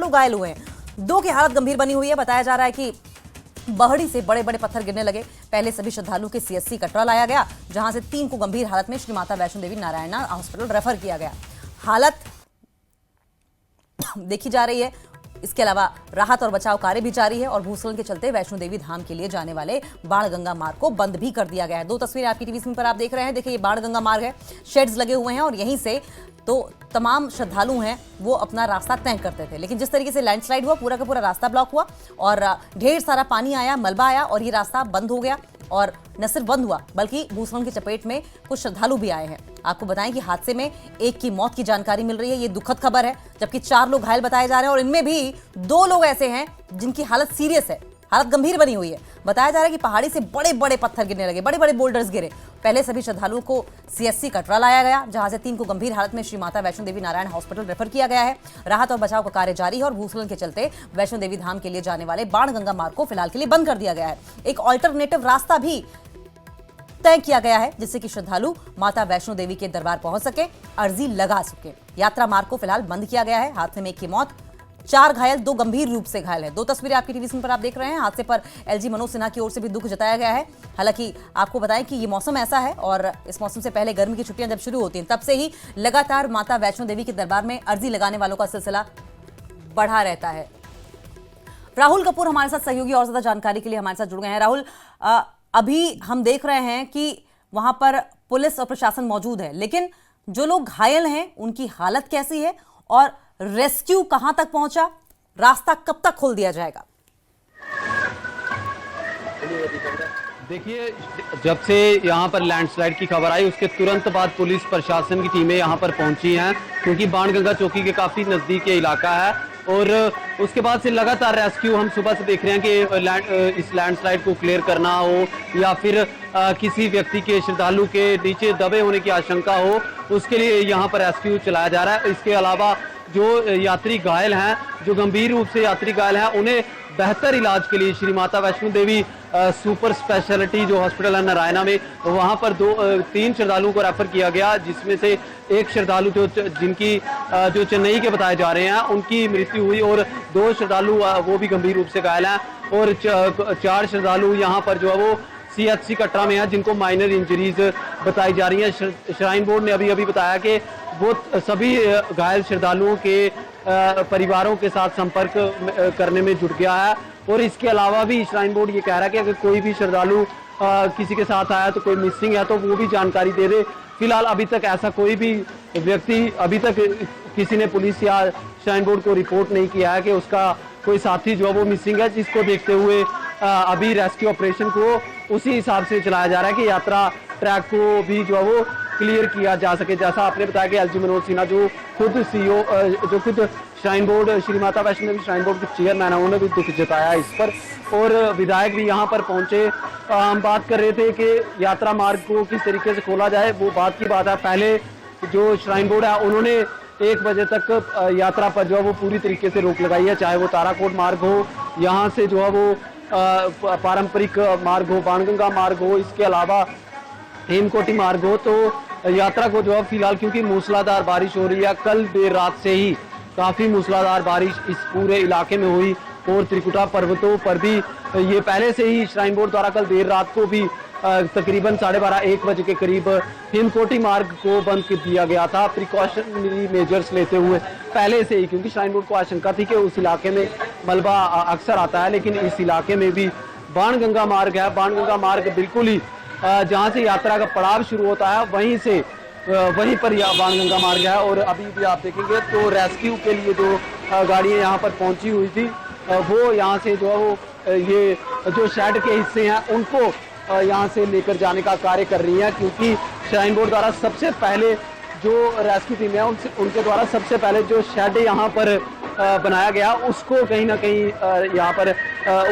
लोग घायल हुए हैं, 2 की हालत गंभीर बनी हुई है। बताया जा रहा है कि बहड़ी से बड़े बड़े पत्थर गिरने लगे। पहले सभी श्रद्धालुओं के सीएससी कटरा लाया गया, जहां से 3 को गंभीर हालत में श्री माता वैष्णो देवी नारायणा हॉस्पिटल रेफर किया गया। हालत देखी जा रही है। इसके अलावा राहत और बचाव कार्य भी जारी है और भूस्खलन के चलते वैष्णो देवी धाम के लिए जाने वाले बाणगंगा मार्ग को बंद भी कर दिया गया है। 2 तस्वीरें आपकी टीवी स्क्रीन पर आप देख रहे हैं। देखिए, ये बाणगंगा मार्ग है, शेड्स लगे हुए हैं और यहीं से तो तमाम श्रद्धालु हैं वो अपना रास्ता तय करते थे, लेकिन जिस तरीके से लैंडस्लाइड हुआ, पूरा का पूरा रास्ता ब्लॉक हुआ और ढेर सारा पानी आया, मलबा आया और ये रास्ता बंद हो गया। और न सिर्फ बंद हुआ बल्कि भूस्खलन की चपेट में कुछ श्रद्धालु भी आए हैं। आपको बताएं कि हादसे में 1 की मौत की जानकारी मिल रही है, ये दुखद खबर है, जबकि 4 लोग घायल बताए जा रहे हैं और इनमें भी 2 लोग ऐसे हैं जिनकी हालत सीरियस है, हालत गंभीर बनी हुई है। बताया जा रहा है कि पहाड़ी से बड़े बड़े पत्थर गिरने लगे, बड़े बड़े बोल्डर्स गिरे। पहले सभी श्रद्धालुओं को सीएससी कटरा लाया गया, जहां से 3 को गंभीर हालत में श्री माता वैष्णो देवी नारायण हॉस्पिटल रेफर किया गया है। राहत और बचाव का कार्य जारी है और भूस्खलन के चलते वैष्णो देवी धाम के लिए जाने वाले बाणगंगा मार्ग को फिलहाल के लिए बंद कर दिया गया है। एक ऑल्टरनेटिव रास्ता भी तय किया गया है, जिससे कि श्रद्धालु माता वैष्णो देवी के दरबार पहुंच सके, अर्जी लगा सके। यात्रा मार्ग को फिलहाल बंद किया गया है। हादसे में 1 की मौत, 4 घायल, 2 गंभीर रूप से घायल है। 2 तस्वीरें आपकी टीवी स्क्रीन पर आप देख रहे हैं। हादसे पर एलजी मनोज सिन्हा की ओर से भी दुख जताया गया है। हालांकि आपको बताएं कि ये मौसम ऐसा है और इस मौसम से पहले गर्मी की छुट्टियां जब शुरू होती हैं, तब से ही लगातार माता वैष्णो देवी के दरबार में अर्जी लगाने वालों का सिलसिला बढ़ा रहता है। राहुल कपूर हमारे साथ सहयोगी और ज्यादा जानकारी के लिए हमारे साथ जुड़ गए हैं। राहुल, अभी हम देख रहे हैं कि वहां पर पुलिस और प्रशासन मौजूद है, लेकिन जो लोग घायल हैं उनकी हालत कैसी है और रेस्क्यू कहां तक पहुंचा, रास्ता कब तक खोल दिया जाएगा? देखिए, जब से यहाँ पर लैंडस्लाइड की खबर आई उसके तुरंत बाद पुलिस प्रशासन की टीमें यहाँ पर पहुंची हैं, क्योंकि बाणगंगा चौकी के काफी नजदीक ये इलाका है और उसके बाद से लगातार रेस्क्यू हम सुबह से देख रहे हैं कि इस लैंडस्लाइड को क्लियर करना हो या फिर किसी व्यक्ति के, श्रद्धालु के नीचे दबे होने की आशंका हो, उसके लिए यहाँ पर रेस्क्यू चलाया जा रहा है। इसके अलावा जो यात्री घायल हैं, जो गंभीर रूप से यात्री घायल हैं, उन्हें बेहतर इलाज के लिए श्री माता वैष्णो देवी सुपर स्पेशलिटी जो हॉस्पिटल है नारायणा में, वहाँ पर 3 श्रद्धालुओं को रेफर किया गया, जिसमें से 1 श्रद्धालु जिनकी जो चेन्नई के बताए जा रहे हैं उनकी मृत्यु हुई और 2 श्रद्धालु वो भी गंभीर रूप से घायल हैं और 4 श्रद्धालु यहाँ पर जो है वो सीएचसी कटरा में है, जिनको माइनर इंजरीज बताई जा रही हैं। श्राइन बोर्ड ने अभी बताया कि वो सभी घायल श्रद्धालुओं के परिवारों के साथ संपर्क करने में जुट गया है और इसके अलावा भी श्राइन बोर्ड ये कह रहा है कि अगर कोई भी श्रद्धालु किसी के साथ आया तो कोई मिसिंग है तो वो भी जानकारी दे दे। फिलहाल अभी तक ऐसा कोई भी व्यक्ति, अभी तक किसी ने पुलिस या श्राइन बोर्ड को रिपोर्ट नहीं किया है कि उसका कोई साथी जो है वो मिसिंग है, जिसको देखते हुए अभी रेस्क्यू ऑपरेशन को उसी हिसाब से चलाया जा रहा है कि यात्रा ट्रैक को भी जो है वो क्लियर किया जा सके। जैसा आपने बताया कि एलजी मनोज सिन्हा जो खुद सीईओ, जो खुद shrine board, Shri Mata Vaishno Devi shrine board के चेयरमैन है, उन्होंने भी दुख जताया इस पर और विधायक भी यहाँ पर पहुंचे। हम बात कर रहे थे कि यात्रा मार्ग को किस तरीके से खोला जाए, वो बात की बात है। पहले जो श्राइन बोर्ड है उन्होंने 1 बजे तक यात्रा पर जो है वो पूरी तरीके से रोक लगाई है, चाहे वो ताराकोट मार्ग हो, यहाँ से जो है वो पारंपरिक मार्ग हो, बाणगंगा मार्ग हो, इसके अलावा हेमकोटी मार्ग हो। तो यात्रा को जो है फिलहाल, क्योंकि मूसलाधार बारिश हो रही है, कल देर रात से ही काफ़ी मूसलाधार बारिश इस पूरे इलाके में हुई और त्रिकुटा पर्वतों पर भी ये पहले से ही श्राइन बोर्ड द्वारा कल देर रात को भी तकरीबन 12:30-1 बजे के करीब हेमकोटी मार्ग को बंद कर दिया गया था, प्रिकॉशनरी मेजर्स लेते हुए पहले से ही, क्योंकि श्राइन बोर्ड को आशंका थी कि उस इलाके में मलबा अक्सर आता है, लेकिन इस इलाके में भी बाणगंगा मार्ग है। बाणगंगा मार्ग बिल्कुल ही जहाँ से यात्रा का पड़ाव शुरू होता है वहीं पर बाणगंगा मार्ग है और अभी भी आप देखेंगे तो रेस्क्यू के लिए जो गाड़ियाँ यहाँ पर पहुँची हुई थी वो यहाँ से जो है वो ये जो शेड के हिस्से हैं उनको यहाँ से लेकर जाने का कार्य कर रही है, क्योंकि श्राइन बोर्ड द्वारा सबसे पहले जो रेस्क्यू टीम है उनके द्वारा सबसे पहले जो शेड यहाँ पर बनाया गया उसको कहीं ना कहीं यहाँ पर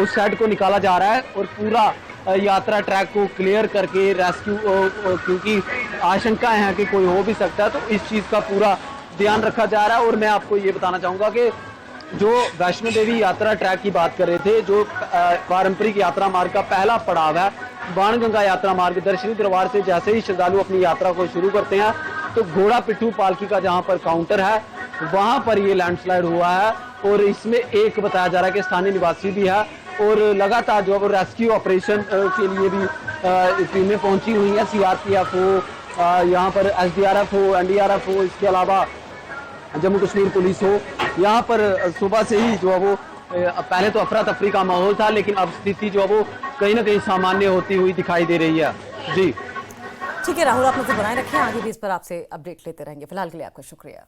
उस शेड को निकाला जा रहा है और पूरा यात्रा ट्रैक को क्लियर करके रेस्क्यू, क्योंकि आशंकाएं हैं कि कोई हो भी सकता है, तो इस चीज़ का पूरा ध्यान रखा जा रहा है। और मैं आपको ये बताना चाहूँगा कि जो वैष्णो देवी यात्रा ट्रैक की बात कर रहे थे, जो पारंपरिक यात्रा मार्ग का पहला पड़ाव है बाणगंगा यात्रा मार्ग, दर्शनी दरबार से जैसे ही श्रद्धालु अपनी यात्रा को शुरू करते हैं तो घोड़ा पिट्ठू पालकी का जहाँ पर काउंटर है वहाँ पर ये लैंडस्लाइड हुआ है और इसमें एक बताया जा रहा है कि स्थानीय निवासी भी है। और लगातार जो है वो रेस्क्यू ऑपरेशन के लिए भी टीमें पहुंची हुई हैं। सीआरपीएफ हो, यहाँ पर एसडीआरएफ हो, एनडीआरएफ हो, इसके अलावा जम्मू कश्मीर पुलिस हो। यहाँ पर सुबह से ही जो है वो पहले तो अफरा तफरी का माहौल था, लेकिन अब स्थिति जो है वो कहीं ना कहीं सामान्य होती हुई दिखाई दे रही है। जी ठीक है राहुल, आप नजर बनाए रखें, आगे भी इस पर आपसे अपडेट लेते रहेंगे। फिलहाल के लिए आपका शुक्रिया।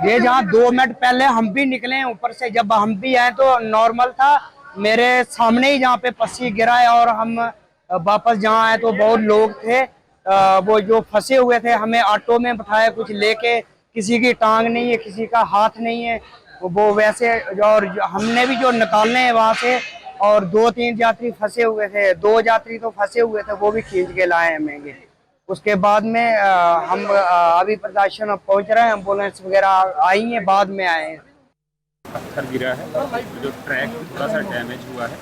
ये जहाँ 2 मिनट पहले हम भी निकले ऊपर से, जब हम भी आए तो नॉर्मल था। मेरे सामने ही जहाँ पे पस्सी गिरा है और हम वापस जहाँ आए तो बहुत लोग थे, वो जो फंसे हुए थे। हमें ऑटो में बिठाया, कुछ लेके, किसी की टांग नहीं है, किसी का हाथ नहीं है, वो वैसे। और हमने भी जो निकालने हैं वहां से, और 2-3 यात्री फंसे हुए थे, 2 यात्री तो फंसे हुए थे, वो भी खींच के लाए हमें। उसके बाद में हम अभी प्रशासन पहुंच रहे हैं, एम्बुलेंस वगैरह आई है, बाद में आए हैं। पत्थर गिरा है, जो ट्रैक थोड़ा सा डैमेज हुआ है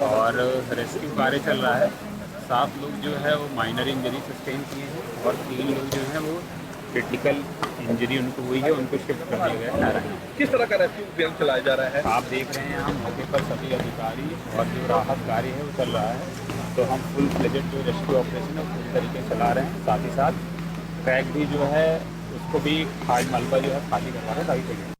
और रेस्क्यू कार्य चल रहा है। 7 लोग जो है वो माइनर इंजरी सस्टेन किए हैं और 3 लोग जो है वो क्रिटिकल इंजरी उनको हुई है, उनको शिफ्ट कर दिया गया है। किस तरह का रेस्क्यू अभियान चलाया जा रहा है? आप देख रहे हैं, हम मौके पर सभी अधिकारी और जो राहत कार्य है वो चल रहा है। तो हम फुल फ्लेजेड जो रेस्क्यू ऑपरेशन है पूरी तरीके से चला रहे हैं। साथ ही साथ ट्रैक भी जो है उसको भी खाद मलबा जो है खाली करवा रहे हैं।